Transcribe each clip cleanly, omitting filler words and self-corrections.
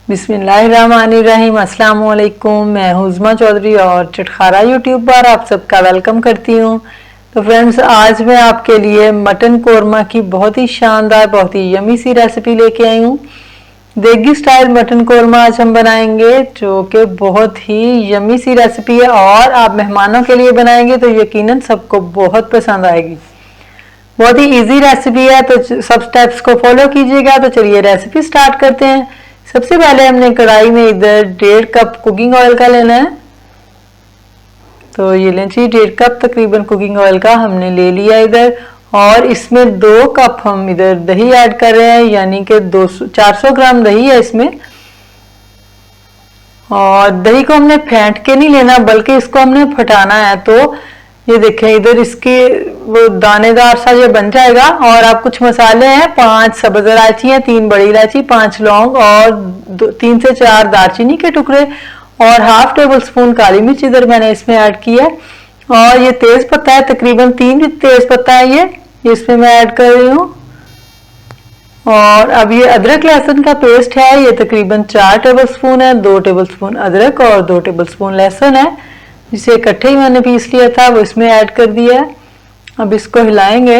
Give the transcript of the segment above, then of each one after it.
बिस्मिल्लाहिर्रहमानिर्रहीम। अस्सलाम वालेकुम। मैं हुज़मा चौधरी और चटखारा यूट्यूब पर आप सबका वेलकम करती हूँ। तो फ्रेंड्स, आज मैं आपके लिए मटन कोरमा की बहुत ही शानदार, बहुत ही यमी सी रेसिपी लेके आई हूँ। देगी स्टाइल मटन कोरमा आज हम बनाएंगे, जो कि बहुत ही यमी सी रेसिपी है और आप मेहमानों के लिए बनाएंगे तो यकीनन सबको बहुत पसंद आएगी। बहुत ही इजी रेसिपी है, तो सब स्टेप्स को फॉलो कीजिएगा। तो चलिए रेसिपी स्टार्ट करते हैं। सबसे पहले हमने कढ़ाई में इधर 1.5 कप कुकिंग ऑयल का लेना है। तो ये लें जी, 1.5 कप तकरीबन कुकिंग ऑयल का हमने ले लिया इधर। और इसमें 2 कप हम इधर दही ऐड कर रहे हैं, यानी कि 400 ग्राम दही है इसमें। और दही को हमने फेंट के नहीं लेना, बल्कि इसको हमने फटाना है। तो ये देखें, इधर इसकी वो दानेदार सा ये बन जाएगा। और आप कुछ मसाले हैं, 5 सब्ज इलायची हैं, 3 बड़ी इलायची, 5 लौंग और 3 से 4 दालचीनी के टुकड़े और हाफ टेबल स्पून काली मिर्च इधर मैंने इसमें ऐड की है। और ये तेज पत्ता है, तकरीबन 3 तेज पत्ता है ये इसमें मैं ऐड कर रही हूँ। और अब ये अदरक लहसुन का पेस्ट है, ये तकरीबन 4 टेबल स्पून है। 2 टेबल स्पून अदरक और 2 टेबल स्पून लहसुन है, जिसे इकट्ठे ही मैंने पीस लिया था, वो इसमें ऐड कर दिया है। अब इसको हिलाएंगे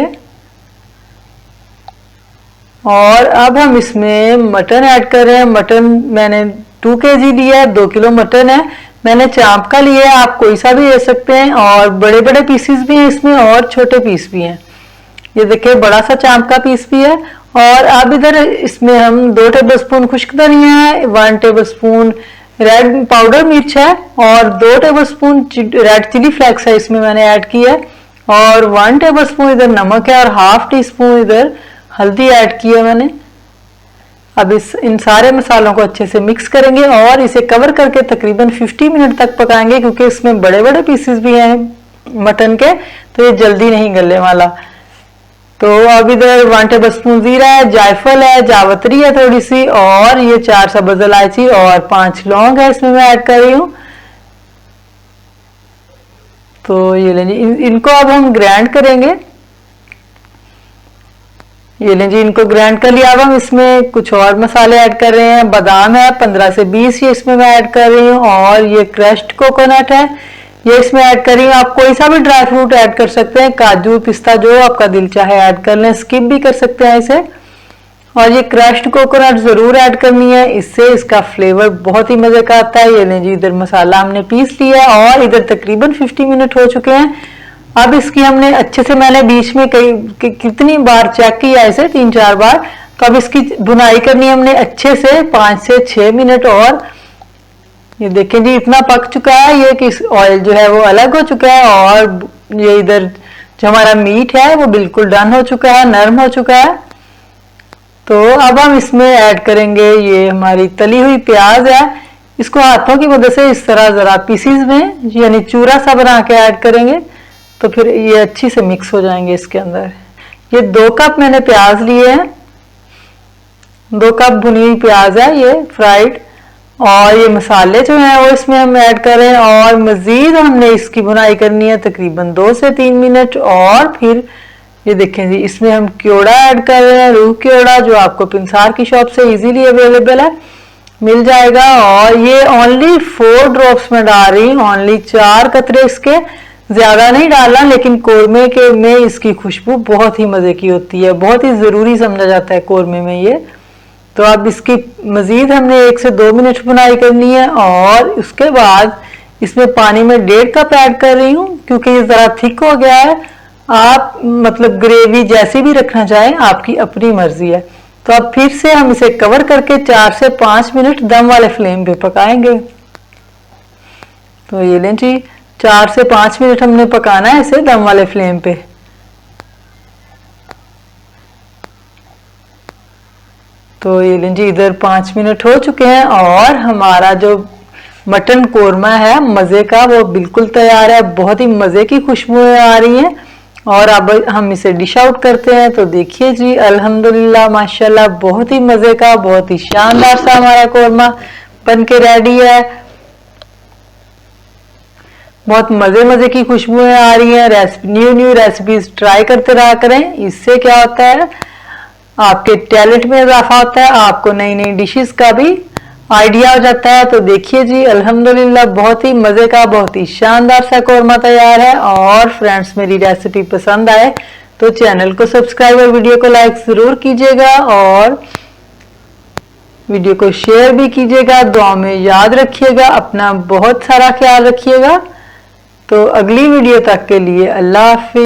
और अब हम इसमें मटन ऐड कर रहे हैं। मटन मैंने 2 kg लिया है, 2 किलो मटन है। मैंने चांप का लिया है, आप कोई सा भी ले सकते हैं। और बड़े बड़े पीसेस भी हैं इसमें और छोटे पीस भी हैं। ये देखिए, बड़ा सा चांप का पीस भी है। और अब इधर इसमें हम 2 टेबल स्पून खुश्क धनिया है, 1 टेबल स्पून रेड पाउडर मिर्च है और 2 tablespoon red chilli flakes है इसमें मैंने ऐड किया है। और 1 टेबल स्पून इधर नमक है और हाफ टी स्पून इधर हल्दी ऐड की है मैंने। अब इन सारे मसालों को अच्छे से मिक्स करेंगे और इसे कवर करके तकरीबन 50 मिनट तक पकाएंगे, क्योंकि इसमें बड़े बड़े पीसेस भी हैं मटन के, तो ये जल्दी नहीं गलने वाला। तो अब इधर 1 टेबल स्पून जीरा है, जायफल है, जावित्री है थोड़ी सी, और ये 4 सब्ज इलायची और 5 लौंग है इसमें मैं ऐड कर रही हूँ। तो ये लें जी, इनको अब हम ग्राइंड करेंगे। ये लें जी, इनको ग्राइंड कर लिया। अब हम इसमें कुछ और मसाले ऐड कर रहे हैं। बादाम है 15 से 20, ये इसमें मैं ऐड कर रही हूँ। और ये क्रश्ड कोकोनट है, ये इसमें ऐड कर रही हूँ। आप कोई सा भी ड्राई फ्रूट ऐड कर सकते हैं, काजू पिस्ता जो आपका दिल चाहे ऐड कर लें, स्किप भी कर सकते हैं इसे। और ये क्रश्ड कोकोनट जरूर ऐड करनी है, इससे इसका फ्लेवर बहुत ही मजे का आता है। ये लें जी, इधर मसाला हमने पीस लिया है और इधर तकरीबन 50 मिनट हो चुके हैं। अब इसकी हमने अच्छे से, मैंने बीच में कितनी बार चेक किया इसे, 3-4 बार। तो अब इसकी भुनाई करनी है हमने अच्छे से 5 से 6 मिनट। और ये देखें जी, इतना पक चुका है ये कि ऑयल जो है वो अलग हो चुका है। और ये इधर जो हमारा मीट है वो बिल्कुल डन हो चुका है, नरम हो चुका है। तो अब हम इसमें ऐड करेंगे ये हमारी तली हुई प्याज है। इसको हाथों की मदद से इस तरह जरा पीसीज में, यानी चूरा सा बना के ऐड करेंगे, तो फिर ये अच्छी से मिक्स हो जाएंगे इसके अंदर। ये 2 कप मैंने प्याज लिए हैं, 2 कप भुनी हुई प्याज है ये फ्राइड। और ये मसाले जो हैं वो इसमें हम ऐड कर रहे हैं। और मजीद हमने इसकी भुनाई करनी है तकरीबन 2 से 3 मिनट। और फिर ये देखें जी, इसमें हम क्योड़ा ऐड कर रहे हैं, रूह क्योड़ा, जो आपको पिंसार की शॉप से इजीली अवेलेबल है, मिल जाएगा। और ये ओनली 4 ड्रॉप्स में डाल रही हूँ, ओनली 4 कतरे इसके, ज्यादा नहीं डालना। लेकिन कोरमे के में इसकी खुशबू बहुत ही मजे की होती है, बहुत ही जरूरी समझा जाता है कोरमे में ये। तो अब इसकी मजीद हमने 1 से 2 मिनट बुनाई करनी है। और उसके बाद इसमें पानी में 1.5 कप ऐड कर रही हूँ, क्योंकि ये जरा थिक हो गया है। आप मतलब ग्रेवी जैसी भी रखना चाहें, आपकी अपनी मर्जी है। तो अब फिर से हम इसे कवर करके 4 से 5 मिनट दम वाले फ्लेम पे पकाएंगे। तो ये लें जी, 4 से 5 मिनट हमने पकाना है इसे दम वाले फ्लेम पे। तो ये लें जी, इधर 5 मिनट हो चुके हैं और हमारा जो मटन कोरमा है मजे का, वो बिल्कुल तैयार है। बहुत ही मजे की खुशबुएं आ रही हैं। और अब हम इसे डिश आउट करते हैं। तो देखिए जी, अल्हम्दुलिल्लाह माशाल्लाह, बहुत ही मजे का, बहुत ही शानदार सा हमारा कोरमा बन के रेडी है। बहुत मजे मजे की खुशबुएं आ रही हैं। न्यू रेसिपीज ट्राई करते रहा करें। इससे क्या होता है, आपके टैलेंट में इजाफा होता है, आपको नई नई डिशेस का भी आइडिया हो जाता है। तो देखिए जी, अल्हम्दुलिल्लाह बहुत ही मजे का, बहुत ही शानदार सा कोरमा तैयार है। और फ्रेंड्स, मेरी रेसिपी पसंद आए तो चैनल को सब्सक्राइब और वीडियो को लाइक जरूर कीजिएगा और वीडियो को शेयर भी कीजिएगा। दुआ में याद रखिएगा, अपना बहुत सारा ख्याल रखिएगा। तो अगली वीडियो तक के लिए अल्लाह हाफिज।